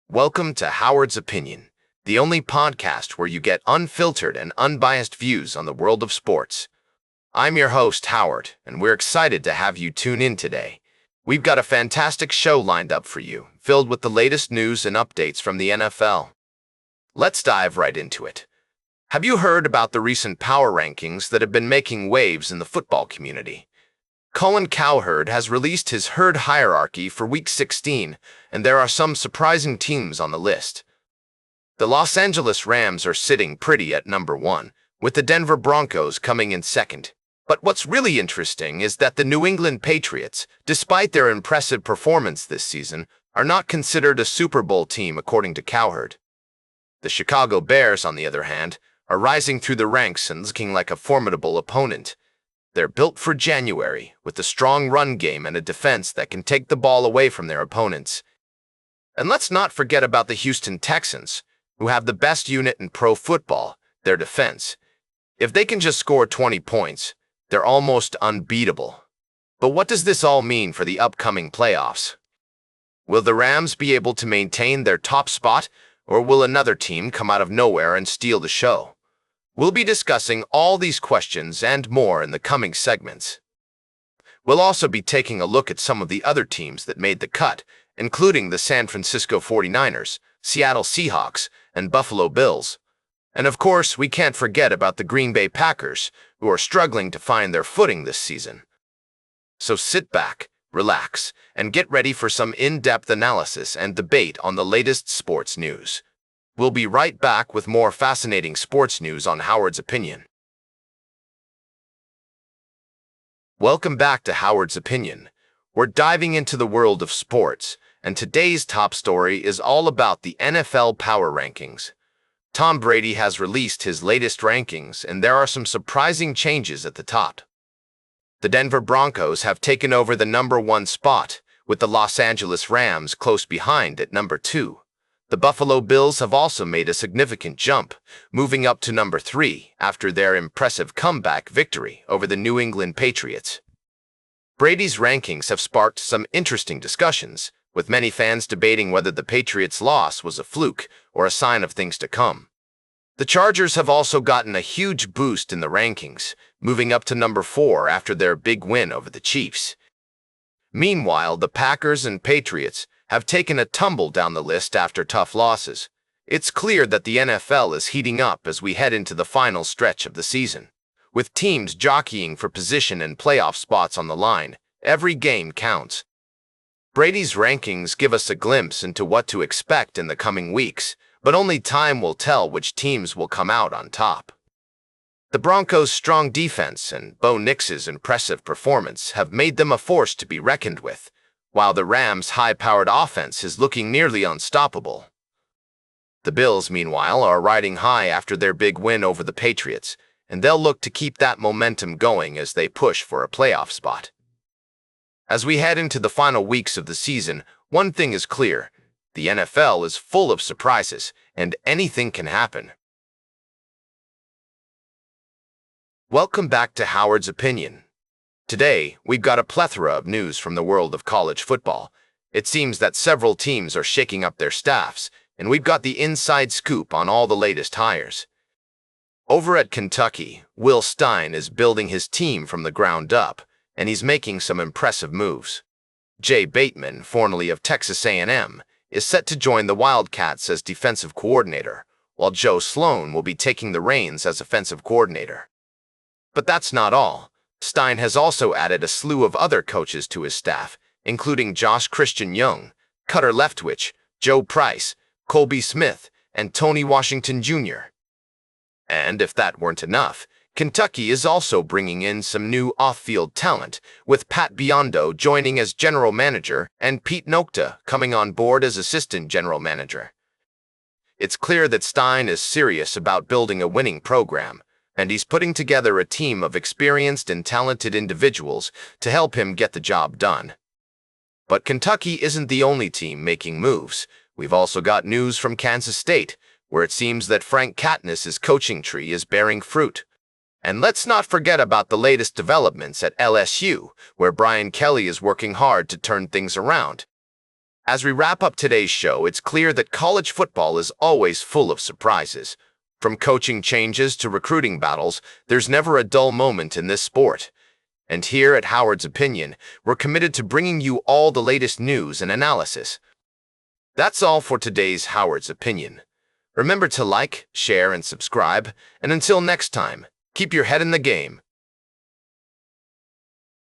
Welcome to Howard's Opinion, the only podcast where you get unfiltered and unbiased views on the world of sports. I'm your host, Howard, and we're excited to have you tune in today. We've got a fantastic show lined up for you, filled with the latest news and updates from the NFL. Let's dive right into it. Have you heard about the recent power rankings that have been making waves in the football community? Colin Cowherd has released his herd hierarchy for Week 16, and there are some surprising teams on the list. The Los Angeles Rams are sitting pretty at number 1, with the Denver Broncos coming in second. But what's really interesting is that the New England Patriots, despite their impressive performance this season, are not considered a Super Bowl team according to Cowherd. The Chicago Bears, on the other hand, are rising through the ranks and looking like a formidable opponent. They're built for January, with a strong run game and a defense that can take the ball away from their opponents. And let's not forget about the Houston Texans, who have the best unit in pro football, their defense. If they can just score 20 points, they're almost unbeatable. But what does this all mean for the upcoming playoffs? Will the Rams be able to maintain their top spot, or will another team come out of nowhere and steal the show? We'll be discussing all these questions and more in the coming segments. We'll also be taking a look at some of the other teams that made the cut, including the San Francisco 49ers, Seattle Seahawks, and Buffalo Bills. And of course, we can't forget about the Green Bay Packers, who are struggling to find their footing this season. So sit back, relax, and get ready for some in-depth analysis and debate on the latest sports news. We'll be right back with more fascinating sports news on Howard's Opinion. Welcome back to Howard's Opinion. We're diving into the world of sports, and today's top story is all about the NFL Power Rankings. Tom Brady has released his latest rankings, and there are some surprising changes at the top. The Denver Broncos have taken over the number 1 spot, with the Los Angeles Rams close behind at number 2. The Buffalo Bills have also made a significant jump, moving up to number 3 after their impressive comeback victory over the New England Patriots. Brady's rankings have sparked some interesting discussions, with many fans debating whether the Patriots' loss was a fluke or a sign of things to come. The Chargers have also gotten a huge boost in the rankings, moving up to number 4 after their big win over the Chiefs. Meanwhile, the Packers and Patriots have taken a tumble down the list after tough losses. It's clear that the NFL is heating up as we head into the final stretch of the season. With teams jockeying for position and playoff spots on the line, every game counts. Brady's rankings give us a glimpse into what to expect in the coming weeks, but only time will tell which teams will come out on top. The Broncos' strong defense and Bo Nix's impressive performance have made them a force to be reckoned with, while the Rams' high-powered offense is looking nearly unstoppable. The Bills, meanwhile, are riding high after their big win over the Patriots, and they'll look to keep that momentum going as they push for a playoff spot. As we head into the final weeks of the season, one thing is clear: the NFL is full of surprises, and anything can happen. Welcome back to Howard's Opinion. Today, we've got a plethora of news from the world of college football. It seems that several teams are shaking up their staffs, and we've got the inside scoop on all the latest hires. Over at Kentucky, Will Stein is building his team from the ground up, and he's making some impressive moves. Jay Bateman, formerly of Texas A&M, is set to join the Wildcats as defensive coordinator, while Joe Sloan will be taking the reins as offensive coordinator. But that's not all. Stein has also added a slew of other coaches to his staff, including Josh Christian Young, Cutter Leftwich, Joe Price, Colby Smith, and Tony Washington Jr. And if that weren't enough, Kentucky is also bringing in some new off-field talent, with Pat Biondo joining as general manager and Pete Nokta coming on board as assistant general manager. It's clear that Stein is serious about building a winning program, and he's putting together a team of experienced and talented individuals to help him get the job done. But Kentucky isn't the only team making moves. We've also got news from Kansas State, where it seems that Frank Katniss's coaching tree is bearing fruit. And let's not forget about the latest developments at LSU, where Brian Kelly is working hard to turn things around. As we wrap up today's show, it's clear that college football is always full of surprises. From coaching changes to recruiting battles, there's never a dull moment in this sport. And here at Howard's Opinion, we're committed to bringing you all the latest news and analysis. That's all for today's Howard's Opinion. Remember to like, share, and subscribe, and until next time, keep your head in the game.